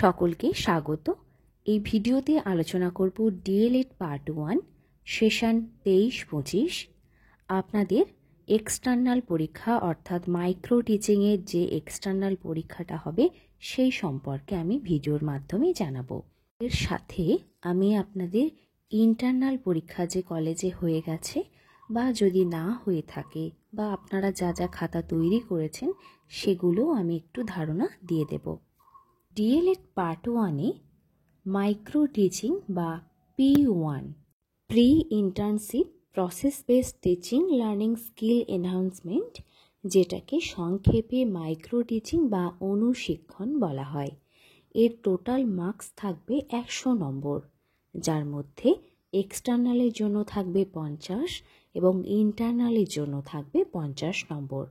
সকলকে স্বাগত। এই ভিডিওতে আলোচনা করব ডিএলএড পার্ট 1 সেশন 23-25। আপনাদের এক্সটার্নাল পরীক্ষা অর্থাৎ মাইক্রো টিচিংয়ের যে এক্সটার্নাল পরীক্ষাটা হবে সেই সম্পর্কে আমি ভিডিওর মাধ্যমে জানাবো। এর সাথে আমি আপনাদের ইন্টারনাল পরীক্ষা যে কলেজে হয়ে গেছে বা যদি না হয়ে থাকে বা আপনারা যা যা খাতা তৈরি করেছেন সেগুলো আমি একটু ধারণা দিয়ে দেব। ডিএলএড পার্ট 1-এ মাইক্রো টিচিং বা P1 pre internship process based teaching learning skill enhancement, যেটাকে সংক্ষেপে মাইক্রো টিচিং বা অনুশিক্ষণ বলা হয়। এর টোটাল মার্কস থাকবে 100 নম্বর, যার মধ্যে এক্সটার্নালের জন্য থাকবে 50 এবং ইন্টারনালের জন্য থাকবে 50 নম্বর।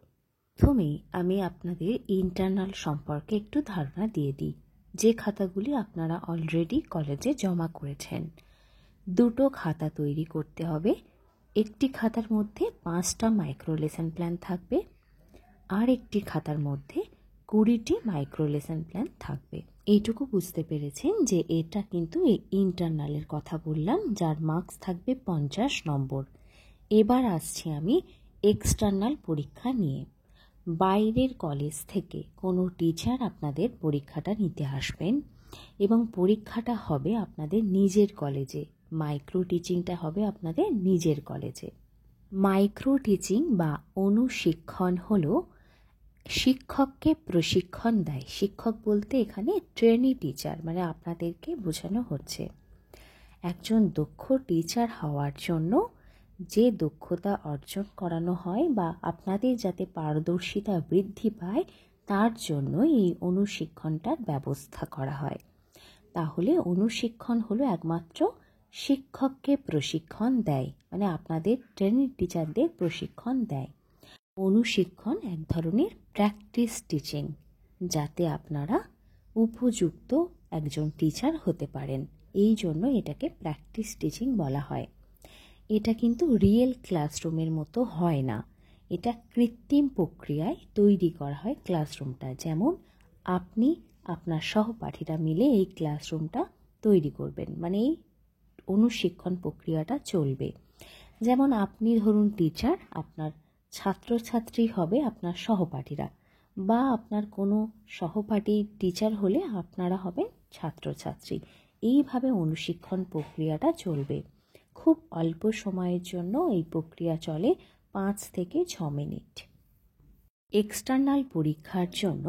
প্রথমেই আমি আপনাদের ইন্টারনাল সম্পর্কে একটু ধারণা দিয়ে দিই। যে খাতাগুলি আপনারা অলরেডি কলেজে জমা করেছেন, দুটো খাতা তৈরি করতে হবে। একটি খাতার মধ্যে 5টা মাইক্রো লেসন প্ল্যান থাকবে, আর একটি খাতার মধ্যে 20টি মাইক্রো লেসন প্ল্যান থাকবে। এইটুকু বুঝতে পেরেছেন যে এটা কিন্তু ইন্টারনালের কথা বললাম, যার মার্কস থাকবে 50 নম্বর। এবার আসছি আমি এক্সটার্নাল পরীক্ষা নিয়ে। বাইরের কলেজ থেকে কোনো টিচার আপনাদের পরীক্ষাটা নিতে আসবেন এবং পরীক্ষাটা হবে আপনাদের নিজের কলেজে। মাইক্রো টিচিংটা হবে আপনাদের নিজের কলেজে। মাইক্রো টিচিং বা অনুশিক্ষণ হলো শিক্ষককে প্রশিক্ষণ দেয়। শিক্ষক বলতে এখানে ট্রেনি টিচার, মানে আপনাদেরকে বোঝানো হচ্ছে একজন দক্ষ টিচার হওয়ার জন্য যে দক্ষতা অর্জন করানো হয় বা আপনাদের যাতে পারদর্শিতা বৃদ্ধি পায় তার জন্য এই অনুশিক্ষণটার ব্যবস্থা করা হয়। তাহলে অনুশিক্ষণ হলো একমাত্র শিক্ষককে প্রশিক্ষণ দেয়, মানে আপনাদের ট্রেনিং টিচারদের প্রশিক্ষণ দেয়। অনুশিক্ষণ এক ধরনের প্র্যাকটিস টিচিং, যাতে আপনারা উপযুক্ত একজন টিচার হতে পারেন। এই জন্য এটাকে প্র্যাকটিস টিচিং বলা হয়। এটা কিন্তু রিয়েল ক্লাসরুমের মতো হয় না, এটা কৃত্রিম প্রক্রিয়ায় তৈরি করা হয় ক্লাসরুমটা। যেমন আপনি আপনার সহপাঠীরা মিলে এই ক্লাসরুমটা তৈরি করবেন, মানে এই অনুশিক্ষণ প্রক্রিয়াটা চলবে। যেমন আপনি ধরুন টিচার, আপনার ছাত্রছাত্রী হবে আপনার সহপাঠীরা, বা আপনার কোনো সহপাঠী টিচার হলে আপনারা হবেন ছাত্রছাত্রী। এইভাবে অনুশিক্ষণ প্রক্রিয়াটা চলবে। খুব অল্প সময়ের জন্য এই প্রক্রিয়া চলে, 5 থেকে 6 মিনিট। এক্সটার্নাল পরীক্ষার জন্য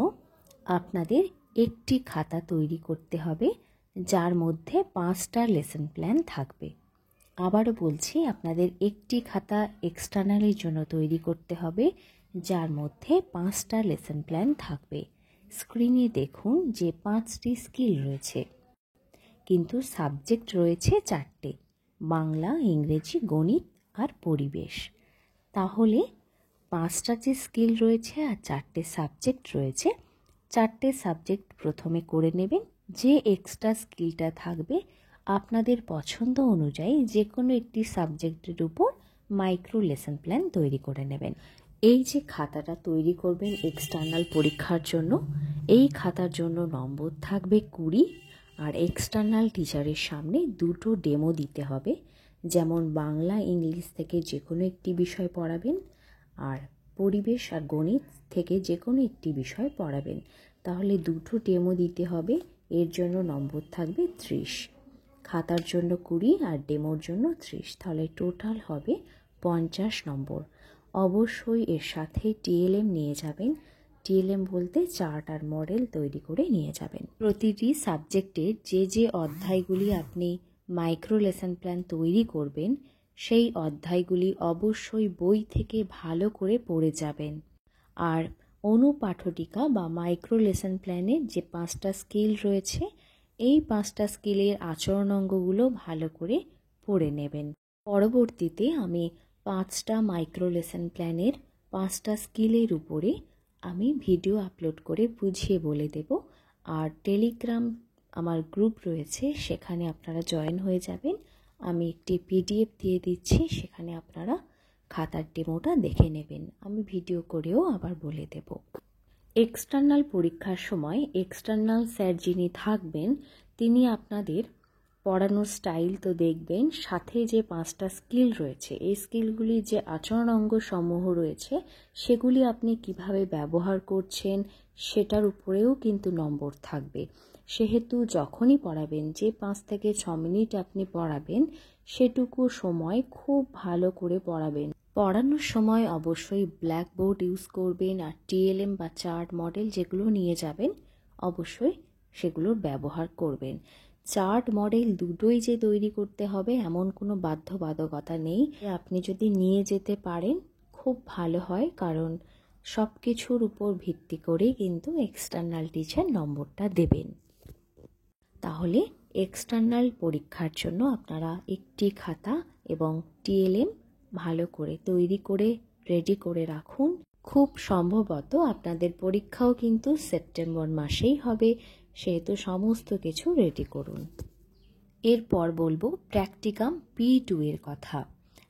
আপনাদের একটি খাতা তৈরি করতে হবে, যার মধ্যে 5টা লেসন প্ল্যান থাকবে। আবারও বলছি, আপনাদের একটি খাতা এক্সটার্নালের জন্য তৈরি করতে হবে, যার মধ্যে 5টা লেসন প্ল্যান থাকবে। স্ক্রিনে দেখুন যে 5টি স্কিল রয়েছে, কিন্তু সাবজেক্ট রয়েছে 4টে: বাংলা, ইংরেজি, গণিত আর পরিবেশ। তাহলে 5টা যে স্কিল রয়েছে আর 4টে সাবজেক্ট রয়েছে, 4টে সাবজেক্ট প্রথমে করে নেবেন। যে এক্সট্রা স্কিলটা থাকবে আপনাদের পছন্দ অনুযায়ী যে কোনো একটি সাবজেক্টের উপর মাইক্রো লেসন প্ল্যান তৈরি করে নেবেন। এই যে খাতাটা তৈরি করবেন এক্সটার্নাল পরীক্ষার জন্য, এই খাতার জন্য নম্বর থাকবে 20, আর এক্সটার্নাল টিচারের সামনে 2টো ডেমো দিতে হবে। যেমন বাংলা, ইংলিশ থেকে যে কোনো একটি বিষয় পড়াবেন, আর পরিবেশ আর গণিত থেকে যে কোনো একটি বিষয় পড়াবেন। তাহলে 2টো ডেমো দিতে হবে, এর জন্য নম্বর থাকবে 30। খাতার জন্য 20 আর ডেমোর জন্য 30, তাহলে টোটাল হবে 50 নম্বর। অবশ্যই এর সাথে টিএলএম নিয়ে যাবেন। টিএলএম বলতে চার্ট আর মডেল তৈরি করে নিয়ে যাবেন। প্রতিটি সাবজেক্টের যে যে অধ্যায়গুলি আপনি মাইক্রো লেসন প্ল্যান তৈরি করবেন, সেই অধ্যায়গুলি অবশ্যই বই থেকে ভালো করে পড়ে যাবেন। আর অনুপাঠটিকা বা মাইক্রো লেসন প্ল্যানের যে 5টা স্কিল রয়েছে, এই 5টা স্কিলের আচরণ অঙ্গগুলো ভালো করে পড়ে নেবেন। পরবর্তীতে আমি 5টা মাইক্রো লেসন প্ল্যানের 5টা স্কিলের উপরে আমি ভিডিও আপলোড করে বুঝিয়ে বলে দেব। আর টেলিগ্রাম আমার গ্রুপ রয়েছে, সেখানে আপনারা জয়েন হয়ে যাবেন। আমি একটি পিডিএফ দিয়ে দিচ্ছি, সেখানে আপনারা খাতার ডেমোটা দেখে নেবেন। আমি ভিডিও করেও আবার বলে দেব। এক্সটার্নাল পরীক্ষার সময় এক্সটার্নাল স্যার যিনি থাকবেন তিনি আপনাদের পড়ানোর স্টাইল তো দেখবেন, সাথে যে 5টা স্কিল রয়েছে এই স্কিলগুলির যে আচরণ অঙ্গ সমূহ রয়েছে সেগুলি আপনি কিভাবে ব্যবহার করছেন সেটার উপরেও কিন্তু নম্বর থাকবে। সেহেতু যখনই পড়াবেন, যে 5 থেকে 6 মিনিট আপনি পড়াবেন সেটুকু সময় খুব ভালো করে পড়াবেন। পড়ানোর সময় অবশ্যই ব্ল্যাকবোর্ড ইউজ করবেন, আর টিএলএম বা চার্ট মডেল যেগুলো নিয়ে যাবেন অবশ্যই সেগুলোর ব্যবহার করবেন। চার্ট মডেল দুটোই যে তৈরি করতে হবে এমন কোনো বাধ্যবাধকতা নেই। আপনি যদি নিয়ে যেতে পারেন খুব ভালো হয়, কারণ সব কিছুর উপর ভিত্তি করে কিন্তু এক্সটার্নাল টিচার নম্বরটা দেবেন। তাহলে এক্সটার্নাল পরীক্ষার জন্য আপনারা একটি খাতা এবং টিএলএম ভালো করে তৈরি করে রেডি করে রাখুন। খুব সম্ভবত আপনাদের পরীক্ষাও কিন্তু সেপ্টেম্বর মাসেই হবে, সেহেতু সমস্ত কিছু রেডি করুন। এরপর বলবো প্র্যাকটিকাম P2 এর কথা,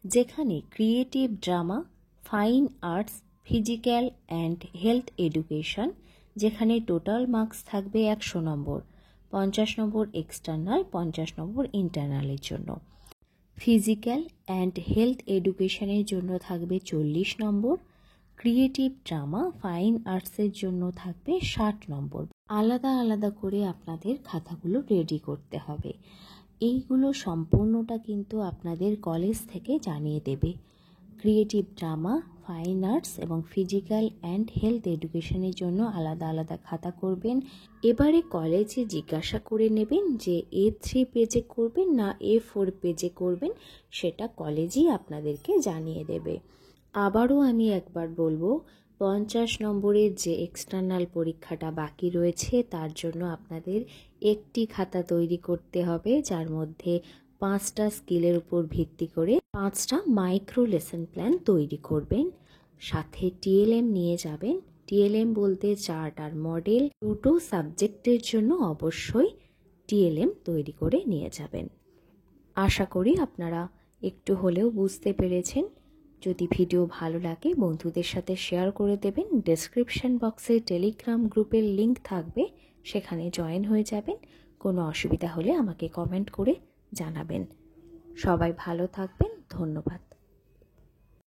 যেখানে creative drama, fine arts, physical and health education, যেখানে টোটাল মার্কস থাকবে 100 নম্বর, 50 নম্বর এক্সটার্নাল, 50 নম্বর ইন্টারনালের জন্য। ফিজিক্যাল অ্যান্ড হেলথ এডুকেশনের জন্য থাকবে 40 নম্বর, ক্রিয়েটিভ ড্রামা, ফাইন আর্টসের জন্য থাকবে 60 নম্বর। আলাদা আলাদা করে আপনাদের খাতাগুলো রেডি করতে হবে। এইগুলো সম্পূর্ণটা কিন্তু আপনাদের কলেজ থেকে জানিয়ে দেবে। ক্রিয়েটিভ ড্রামা, ফাইন আর্টস এবং ফিজিক্যাল অ্যান্ড হেলথ এডুকেশনের জন্য আলাদা আলাদা খাতা করবেন। এবারে কলেজে জিজ্ঞাসা করে নেবেন যে A3 পেজে করবেন না A4 পেজে করবেন, সেটা কলেজই আপনাদেরকে জানিয়ে দেবে। আবারও আমি একবার বলবো, 50 নম্বরের যে এক্সটার্নাল পরীক্ষাটা বাকি রয়েছে তার জন্য আপনাদের একটি খাতা তৈরি করতে হবে, যার মধ্যে 5টা স্কিলের উপর ভিত্তি করে 5টা মাইক্রো লেসন প্ল্যান তৈরি করবেন। সাথে টিএলএম নিয়ে যাবেন। টিএলএম বলতে চার্ট আর মডেল, দুটো সাবজেক্টের জন্য অবশ্যই টিএলএম তৈরি করে নিয়ে যাবেন। আশা করি আপনারা একটু হলেও বুঝতে পেরেছেন। যদি ভিডিও ভালো লাগে বন্ধুদের সাথে শেয়ার করে দেবেন। ডেসক্রিপশন বক্সে টেলিগ্রাম গ্রুপের লিংক থাকবে, সেখানে জয়েন হয়ে যাবেন। কোনো অসুবিধা হলে আমাকে কমেন্ট করে জানাবেন। সবাই ভালো থাকবেন, ধন্যবাদ।